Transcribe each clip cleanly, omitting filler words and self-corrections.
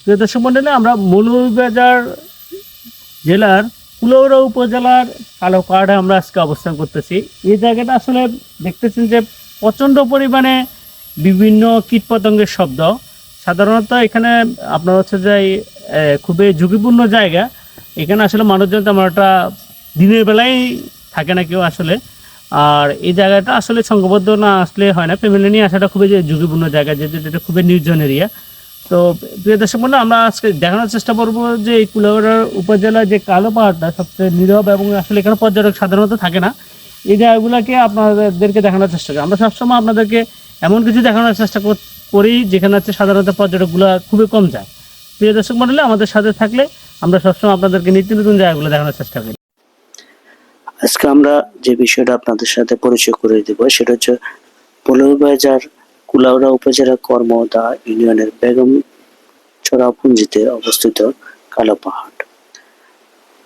প্রিয় দর্শক মন্ডলী, আমরা মৌলভীবাজার জেলার কুলাউড়া উপজেলার কালো পাহাড়ে আমরা আজকে অবস্থান করতেছি। এই জায়গাটা আসলে দেখতেছেন যে প্রচণ্ড পরিমাণে বিভিন্ন কীটপতঙ্গের শব্দ। সাধারণত এখানে আপনার হচ্ছে যে খুবই ঝুঁকিপূর্ণ জায়গা। এখানে আসলে মানুষজন তেমন একটা দিনের বেলায় থাকে না কেউ আসলে। আর এই জায়গাটা আসলে সংঘবদ্ধ না আসলে হয় না, ফ্যামিলি নিয়ে আসাটা খুবই ঝুঁকিপূর্ণ জায়গা, যেহেতু এটা খুবই নির্জন এরিয়া। তো প্রিয় দর্শক বন্ধু, আমরা আজকে দেখানোর চেষ্টা করবো যে এই কুলাউড়া উপজেলার যে কালো পাহাড়টা সবচেয়ে নীরব, এবং আসলে এখানে পর্যটক সাধারণত থাকে না। এই জায়গাগুলোকে আপনাদেরকে দেখানোর চেষ্টা করি। আমরা সবসময় আপনাদেরকে এমন কিছু দেখানোর চেষ্টা করি যেখানে হচ্ছে সাধারণত পর্যটকগুলো খুবই কম যায়। প্রিয় দর্শক মন্ডলী, আমাদের সাথে থাকলে আমরা সবসময় আপনাদেরকে নিত্য নতুন জায়গাগুলো দেখানোর চেষ্টা করি। আজকে আমরা যে বিষয়টা আপনাদের সাথে পরিচয় করে দেব সেটা হচ্ছে মৌলভীবাজার কুলাউড়া উপজেলা কর্মদা ইউনিয়নের বেগম চড়াপুঞ্জিতে অবস্থিত কালো পাহাড়।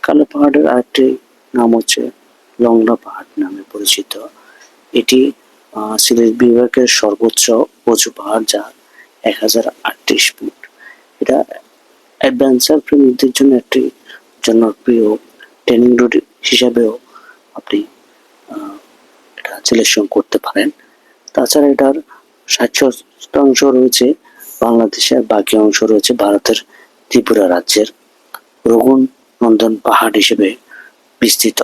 কালো পাহাড়ের আরেকটি নাম হচ্ছে লংলা পাহাড় নামে পরিচিত। এটি সিলেট বিভাগের সর্বোচ্চ উঁচু পাহাড়, যা 1038 ফুট। এটা অ্যাডভেঞ্চার প্রেমীদের জন্য একটি জনপ্রিয় ট্রেনিং রুট হিসাবেও আপনি এটা সিলেকশন করতে পারেন। তাছাড়া এটার 60% রয়েছে বাংলাদেশে, আর বাকি অংশ রয়েছে ভারতের ত্রিপুরা রাজ্যের রঘুনন্দন পাহাড় হিসেবে বিস্তৃত।